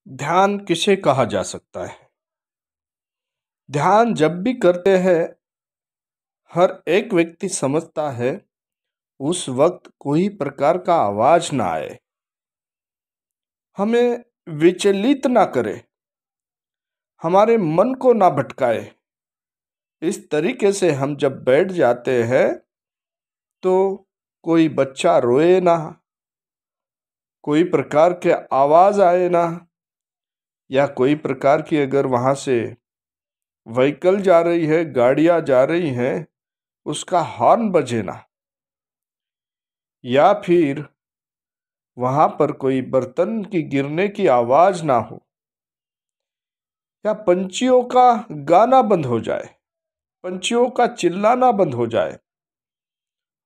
ध्यान किसे कहा जा सकता है? ध्यान जब भी करते हैं, हर एक व्यक्ति समझता है उस वक्त कोई प्रकार का आवाज ना आए, हमें विचलित ना करे, हमारे मन को ना भटकाए। इस तरीके से हम जब बैठ जाते हैं तो कोई बच्चा रोए ना, कोई प्रकार के आवाज आए ना, या कोई प्रकार की अगर वहां से व्हीकल जा रही है, गाड़ियां जा रही हैं, उसका हॉर्न बजे ना, या फिर वहां पर कोई बर्तन की गिरने की आवाज ना हो, या पंछियों का गाना बंद हो जाए, पंछियों का चिल्लाना बंद हो जाए,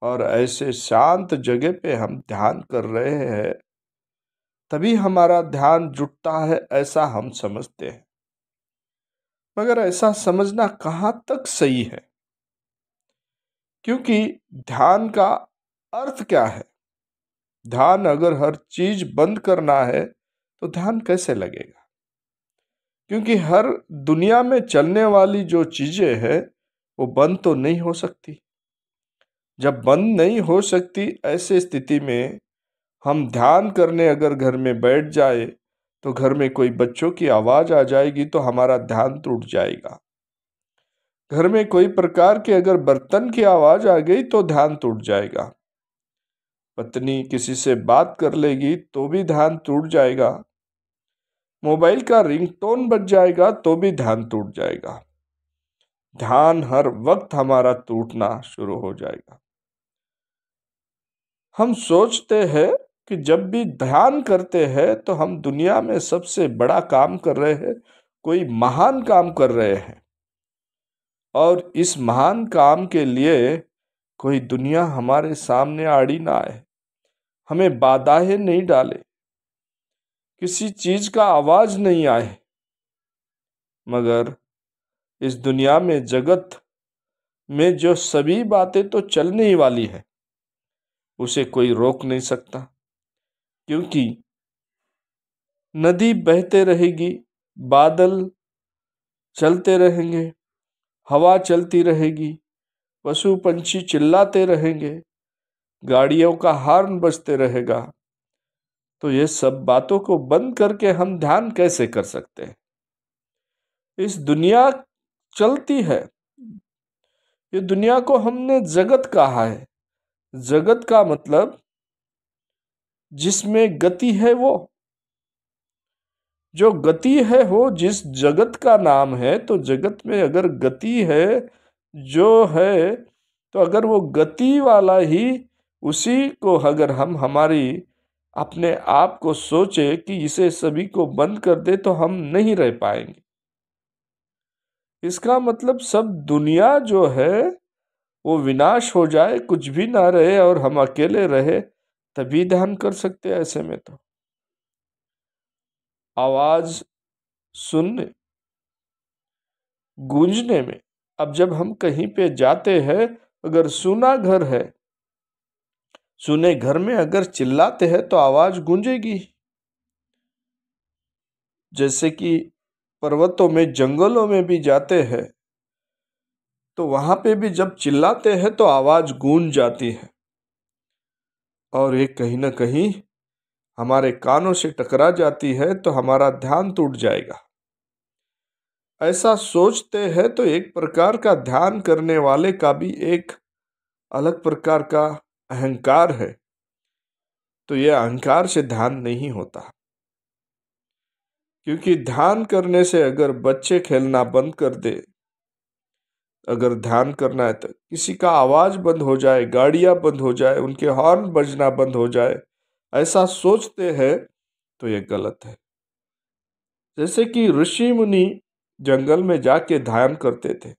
और ऐसे शांत जगह पे हम ध्यान कर रहे हैं, तभी हमारा ध्यान जुटता है, ऐसा हम समझते हैं। मगर ऐसा समझना कहाँ तक सही है? क्योंकि ध्यान का अर्थ क्या है? ध्यान अगर हर चीज बंद करना है तो ध्यान कैसे लगेगा? क्योंकि हर दुनिया में चलने वाली जो चीजें हैं वो बंद तो नहीं हो सकती। जब बंद नहीं हो सकती, ऐसे स्थिति में हम ध्यान करने अगर घर में बैठ जाए तो घर में कोई बच्चों की आवाज आ जाएगी तो हमारा ध्यान टूट जाएगा। घर में कोई प्रकार के अगर बर्तन की आवाज आ गई तो ध्यान टूट जाएगा। पत्नी किसी से बात कर लेगी तो भी ध्यान टूट जाएगा। मोबाइल का रिंगटोन बज जाएगा तो भी ध्यान टूट जाएगा। ध्यान हर वक्त हमारा टूटना शुरू हो जाएगा। हम सोचते हैं कि जब भी ध्यान करते हैं तो हम दुनिया में सबसे बड़ा काम कर रहे हैं, कोई महान काम कर रहे हैं, और इस महान काम के लिए कोई दुनिया हमारे सामने आड़ी ना आए, हमें बाधाएं नहीं डाले, किसी चीज का आवाज नहीं आए। मगर इस दुनिया में, जगत में जो सभी बातें तो चलने ही वाली है, उसे कोई रोक नहीं सकता। क्योंकि नदी बहते रहेगी, बादल चलते रहेंगे, हवा चलती रहेगी, पशु पंछी चिल्लाते रहेंगे, गाड़ियों का हॉर्न बजते रहेगा, तो ये सब बातों को बंद करके हम ध्यान कैसे कर सकते हैं? इस दुनिया चलती है, ये दुनिया को हमने जगत कहा है। जगत का मतलब जिसमें गति है, वो जो गति है, वो जिस जगत का नाम है, तो जगत में अगर गति है जो है, तो अगर वो गति वाला ही, उसी को अगर हम हमारी अपने आप को सोचे कि इसे सभी को बंद कर दे तो हम नहीं रह पाएंगे। इसका मतलब सब दुनिया जो है वो विनाश हो जाए, कुछ भी ना रहे और हम अकेले रहे, तभी ध्यान कर सकते हैं। ऐसे में तो आवाज सुनने, गूंजने में, अब जब हम कहीं पे जाते हैं, अगर सुना घर है, सुने घर में अगर चिल्लाते हैं तो आवाज गूंजेगी। जैसे कि पर्वतों में, जंगलों में भी जाते हैं तो वहां पे भी जब चिल्लाते हैं तो आवाज गूंज जाती है, और ये कहीं ना कहीं हमारे कानों से टकरा जाती है तो हमारा ध्यान टूट जाएगा। ऐसा सोचते हैं तो एक प्रकार का ध्यान करने वाले का भी एक अलग प्रकार का अहंकार है, तो यह अहंकार से ध्यान नहीं होता। क्योंकि ध्यान करने से अगर बच्चे खेलना बंद कर दे, अगर ध्यान करना है तो किसी का आवाज बंद हो जाए, गाड़ियां बंद हो जाए, उनके हॉर्न बजना बंद हो जाए, ऐसा सोचते हैं तो यह गलत है। जैसे कि ऋषि मुनि जंगल में जाके ध्यान करते थे,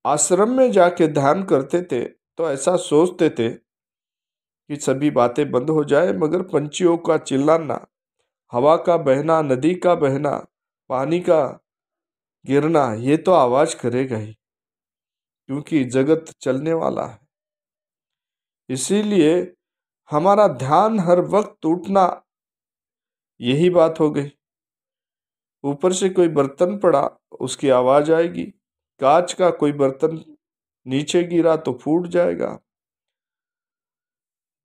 आश्रम में जाके ध्यान करते थे, तो ऐसा सोचते थे कि सभी बातें बंद हो जाए, मगर पंछियों का चिल्लाना, हवा का बहना, नदी का बहना, पानी का गिरना, ये तो आवाज करेगा ही, क्योंकि जगत चलने वाला है। इसीलिए हमारा ध्यान हर वक्त टूटना, यही बात हो गई। ऊपर से कोई बर्तन पड़ा, उसकी आवाज आएगी। कांच का कोई बर्तन नीचे गिरा तो फूट जाएगा।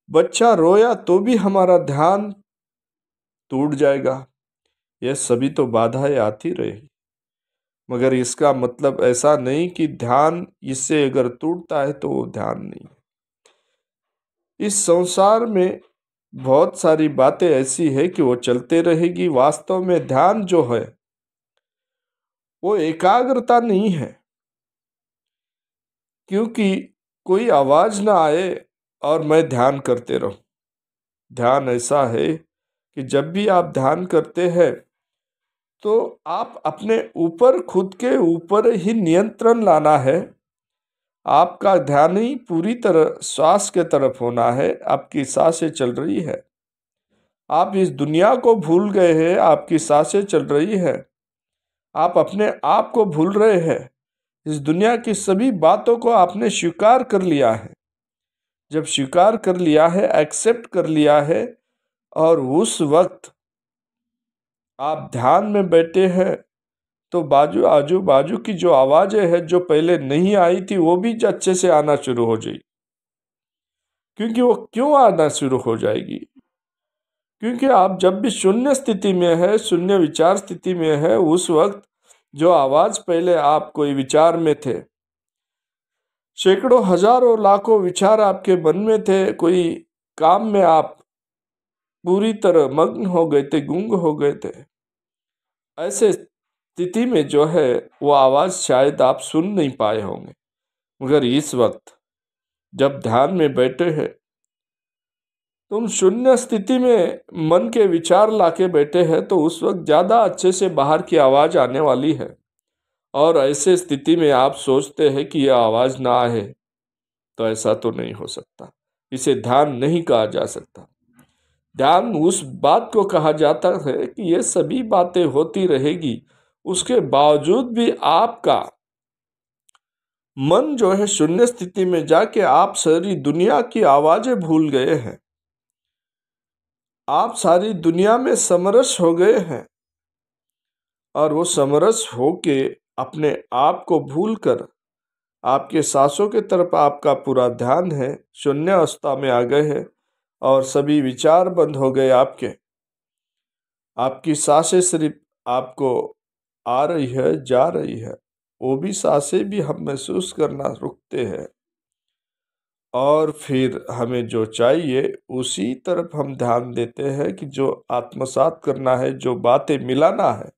बच्चा रोया तो भी हमारा ध्यान टूट जाएगा। यह सभी तो बाधाएं आती रहेगी, मगर इसका मतलब ऐसा नहीं कि ध्यान इससे अगर टूटता है तो वो ध्यान नहीं। इस संसार में बहुत सारी बातें ऐसी है कि वो चलते रहेगी। वास्तव में ध्यान जो है वो एकाग्रता नहीं है, क्योंकि कोई आवाज ना आए और मैं ध्यान करते रहूं। ध्यान ऐसा है कि जब भी आप ध्यान करते हैं तो आप अपने ऊपर, खुद के ऊपर ही नियंत्रण लाना है। आपका ध्यान ही पूरी तरह श्वास के तरफ होना है। आपकी सांसें चल रही है, आप इस दुनिया को भूल गए हैं, आपकी सांसें चल रही है। आप अपने आप को भूल रहे हैं। इस दुनिया की सभी बातों को आपने स्वीकार कर लिया है। जब स्वीकार कर लिया है, एक्सेप्ट कर लिया है, और उस वक्त आप ध्यान में बैठे हैं तो आजू बाजू की जो आवाजें हैं जो पहले नहीं आई थी वो भी अच्छे से आना शुरू हो जाएगी। क्योंकि वो क्यों आना शुरू हो जाएगी? क्योंकि आप जब भी शून्य स्थिति में है, शून्य विचार स्थिति में है, उस वक्त जो आवाज पहले आप कोई विचार में थे, सैकड़ों हजारों लाखों विचार आपके मन में थे, कोई काम में आप पूरी तरह मग्न हो गए थे, गुंग हो गए थे, ऐसे स्थिति में जो है वो आवाज शायद आप सुन नहीं पाए होंगे। मगर इस वक्त जब ध्यान में बैठे हैं, तुम शून्य स्थिति में मन के विचार लाके बैठे हैं, तो उस वक्त ज्यादा अच्छे से बाहर की आवाज आने वाली है। और ऐसे स्थिति में आप सोचते हैं कि यह आवाज ना आए, तो ऐसा तो नहीं हो सकता। इसे ध्यान नहीं कहा जा सकता। ध्यान उस बात को कहा जाता है कि ये सभी बातें होती रहेगी, उसके बावजूद भी आपका मन जो है शून्य स्थिति में जाके आप सारी दुनिया की आवाजें भूल गए हैं। आप सारी दुनिया में समरस हो गए हैं, और वो समरस होके अपने आप को भूलकर आपके सांसों की तरफ आपका पूरा ध्यान है। शून्य अवस्था में आ गए हैं और सभी विचार बंद हो गए आपके। आपकी सांसें सिर्फ आपको आ रही है, जा रही है, वो भी सांसें भी हम महसूस करना रुकते हैं। और फिर हमें जो चाहिए उसी तरफ हम ध्यान देते हैं कि जो आत्मसात करना है, जो बातें मिलाना है,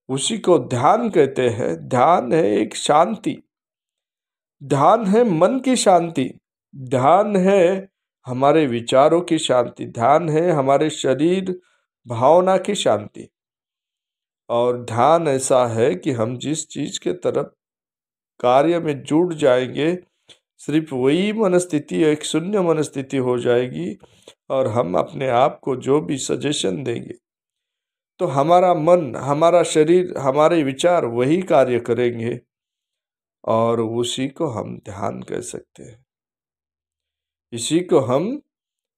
उसी को ध्यान कहते हैं। ध्यान है एक शांति, ध्यान है मन की शांति, ध्यान है हमारे विचारों की शांति, ध्यान है हमारे शरीर भावना की शांति। और ध्यान ऐसा है कि हम जिस चीज के तरफ कार्य में जुड़ जाएंगे, सिर्फ वही मनस्थिति एक शून्य मनस्थिति हो जाएगी, और हम अपने आप को जो भी सजेशन देंगे तो हमारा मन, हमारा शरीर, हमारे विचार वही कार्य करेंगे, और उसी को हम ध्यान कह सकते हैं। इसी को हम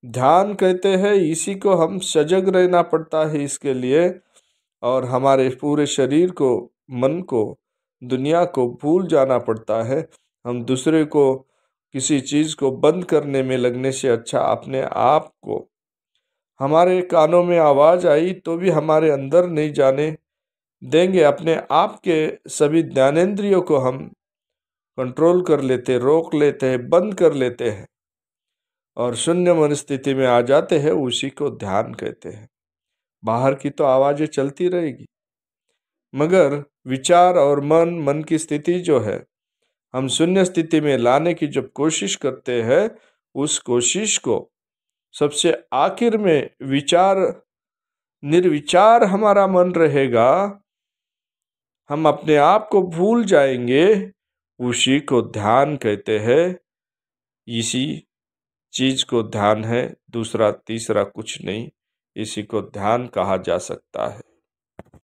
ध्यान कहते हैं। इसी को हम सजग रहना पड़ता है इसके लिए, और हमारे पूरे शरीर को, मन को, दुनिया को भूल जाना पड़ता है। हम दूसरे को, किसी चीज को बंद करने में लगने से अच्छा अपने आप को, हमारे कानों में आवाज आई तो भी हमारे अंदर नहीं जाने देंगे। अपने आप के सभी ज्ञानेंद्रियों को हम कंट्रोल कर लेते, रोक लेते हैं, बंद कर लेते हैं, और शून्य मन स्थिति में आ जाते हैं। उसी को ध्यान कहते हैं। बाहर की तो आवाजें चलती रहेगी, मगर विचार और मन की स्थिति जो है, हम शून्य स्थिति में लाने की जब कोशिश करते हैं, उस कोशिश को सबसे आखिर में विचार, निर्विचार हमारा मन रहेगा, हम अपने आप को भूल जाएंगे। उसी को ध्यान कहते हैं। इसी चीज को ध्यान है, दूसरा तीसरा कुछ नहीं। इसी को ध्यान कहा जा सकता है।